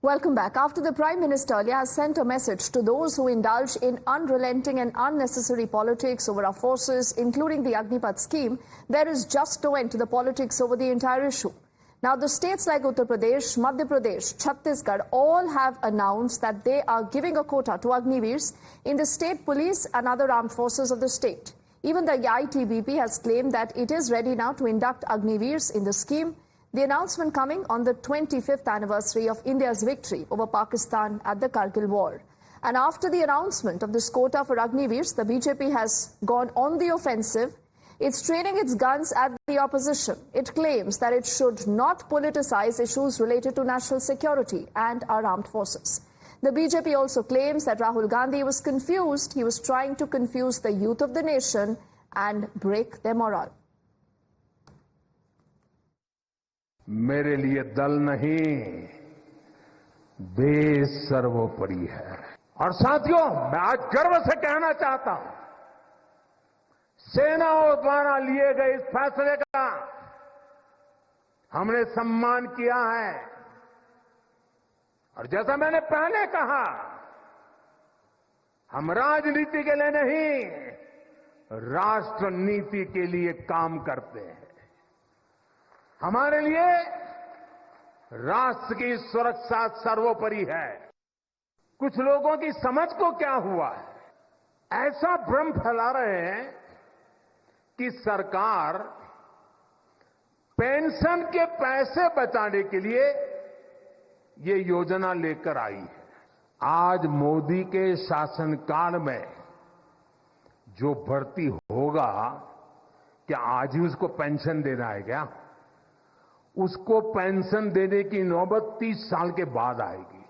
Welcome back. After the Prime Minister earlier has sent a message to those who indulge in unrelenting and unnecessary politics over our forces, including the Agnipath scheme, there is just no end to the politics over the entire issue. Now, the states like Uttar Pradesh, Madhya Pradesh, Chhattisgarh all have announced that they are giving a quota to Agniveers in the state police and other armed forces of the state. Even the ITBP has claimed that it is ready now to induct Agniveers in the scheme. The announcement coming on the 25th anniversary of India's victory over Pakistan at the Kargil War. And after the announcement of this quota for Agniveers, the BJP has gone on the offensive. It's training its guns at the opposition. It claims that it should not politicize issues related to national security and our armed forces. The BJP also claims that Rahul Gandhi was confused. He was trying to confuse the youth of the nation and break their morale. मेरे लिए दल नहीं, देश सर्वोपरि है। और साथियों, मैं आज गर्व से कहना चाहता हूं, सेनाओं द्वारा लिए गए इस फैसले का हमने सम्मान किया है। और जैसा मैंने पहले कहा, हम राजनीति के लिए नहीं, राष्ट्र नीति के लिए काम करते हैं। हमारे लिए राष्ट्र की सुरक्षा सर्वोपरि है। कुछ लोगों की समझ को क्या हुआ है, ऐसा भ्रम फैला रहे हैं कि सरकार पेंशन के पैसे बचाने के लिए ये योजना लेकर आई है। आज मोदी के शासनकाल में जो भर्ती होगा, क्या आज ही उसको पेंशन देना है क्या? उसको पेंशन देने की नौबत 30 साल के बाद आएगी,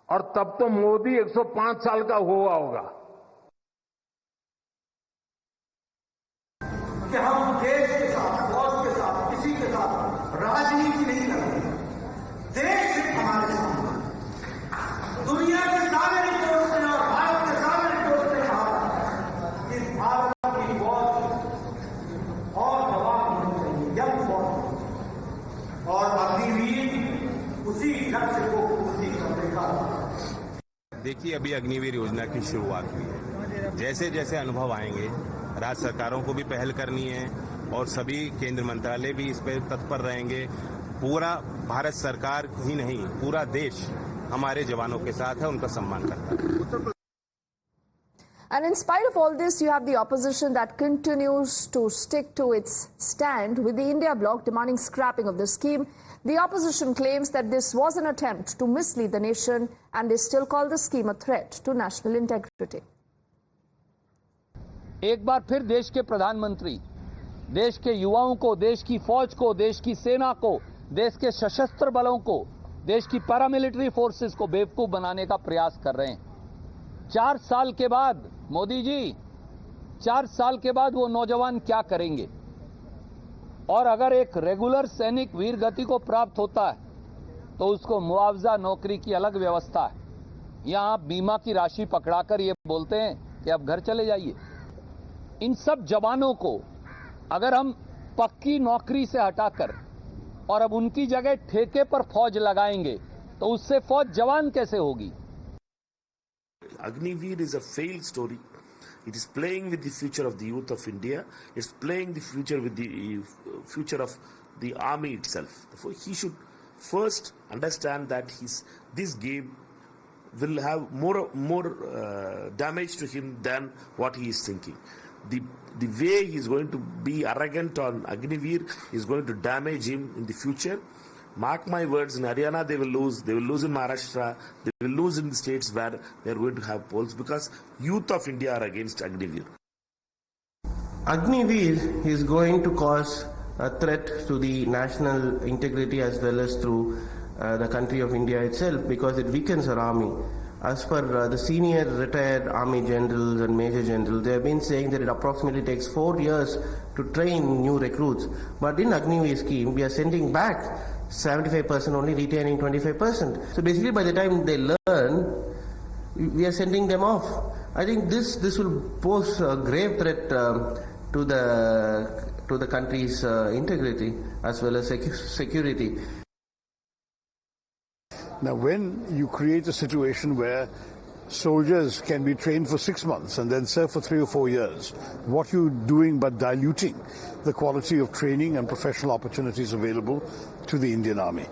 और तब तो मोदी 105 साल का हुआ होगा। कि हम देश के साथ, फौज के साथ, किसी के साथ राजनीति नहीं करेंगे। देश हमारे सामने, दुनिया के सारे रिपोर्ट ने और भारत के सारे रिपोर्ट ने कहा कि भारत की फौज और जवान होनी चाहिए, यंग फौज, और अग्निवीर उसी लक्ष्य को पूर्ति करने का। देखिए, अभी अग्निवीर योजना की शुरुआत हुई है। जैसे जैसे अनुभव आएंगे, राज्य सरकारों को भी पहल करनी है और सभी केंद्र मंत्रालय भी इस पर तत्पर रहेंगे। पूरा भारत सरकार ही नहीं, पूरा देश हमारे जवानों के साथ है, उनका सम्मान करता है। And in spite of all this, you have the opposition that continues to stick to its stand with the India bloc demanding scrapping of the scheme. The opposition claims that this was an attempt to mislead the nation, and they still call the scheme a threat to national integrity. एक बार फिर देश के प्रधानमंत्री देश के युवाओं को, देश की फौज को, देश की सेना को, देश के सशस्त्र बलों को, देश की पैरामिलिट्री फोर्सेस को बेवकूफ बनाने का प्रयास कर रहे हैं। 4 साल के बाद मोदी जी, 4 साल के बाद वो नौजवान क्या करेंगे? और अगर एक रेगुलर सैनिक वीर गति को प्राप्त होता है तो उसको मुआवजा नौकरी की अलग व्यवस्था है। यहां आप बीमा की राशि पकड़ाकर ये बोलते हैं कि अब घर चले जाइए। इन सब जवानों को अगर हम पक्की नौकरी से हटाकर और अब उनकी जगह ठेके पर फौज लगाएंगे तो उससे फौज जवान कैसे होगी? Agniveer is a failed story. It is playing with the future of the youth of India. It's playing the future with the future of the army itself. Therefore, he should first understand that this game will have more damage to him than what he is thinking. The way he is going to be arrogant on Agniveer is going to damage him in the future. Mark my words, in Haryana they will lose in Maharashtra, they will lose in the states where they are going to have polls, because youth of India are against Agniveer. Agniveer is going to cause a threat to the national integrity as well as to the country of India itself, because it weakens our army. As per the senior retired army generals and major generals, they have been saying that it approximately takes 4 years to train new recruits. But in Agniveer scheme, we are sending back 75%, only retaining 25%. So basically by the time they learn, we are sending them off. I think this will pose a grave threat to the country's integrity as well as security. Now, when you create a situation where soldiers can be trained for 6 months and then serve for 3 or 4 years, what you're doing but diluting the quality of training and professional opportunities available to the Indian Army.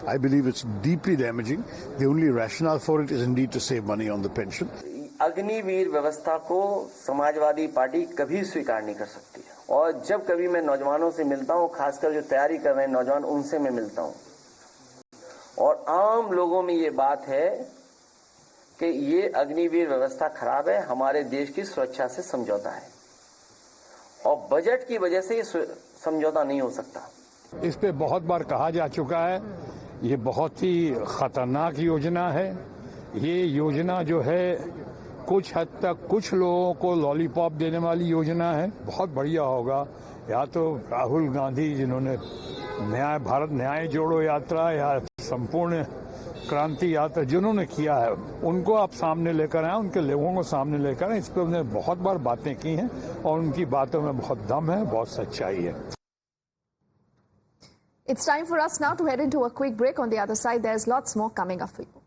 I believe it's deeply damaging. The only rationale for it is indeed to save money on the pension. Agniveer व्यवस्था को Samajwadi party कभी स्वीकार नहीं कर सकती और जब कभी मैं नौजवानों से मिलता हूं, खासकर जो तैयारी कर रहे हैं नौजवान, उनसे मैं मिलता हूं और आम लोगों में ये बात है कि ये अग्निवीर व्यवस्था खराब है, हमारे देश की सुरक्षा से समझौता है और बजट की वजह से ये समझौता नहीं हो सकता। इस पे बहुत बार कहा जा चुका है, ये बहुत ही खतरनाक योजना है। ये योजना जो है कुछ हद तक कुछ लोगों को लॉलीपॉप देने वाली योजना है। बहुत बढ़िया होगा या तो राहुल गांधी जिन्होंने भारत न्याय जोड़ो यात्रा या संपूर्ण क्रांति यात्रा जिन्होंने किया है, उनको आप सामने लेकर आए, उनके लोगों को सामने लेकर आए। इस पर उन्होंने बहुत बार बातें की हैं और उनकी बातों में बहुत दम है, बहुत सच्चाई है। It's time for us now to head into a quick break. On the other side, there's lots more coming up for you.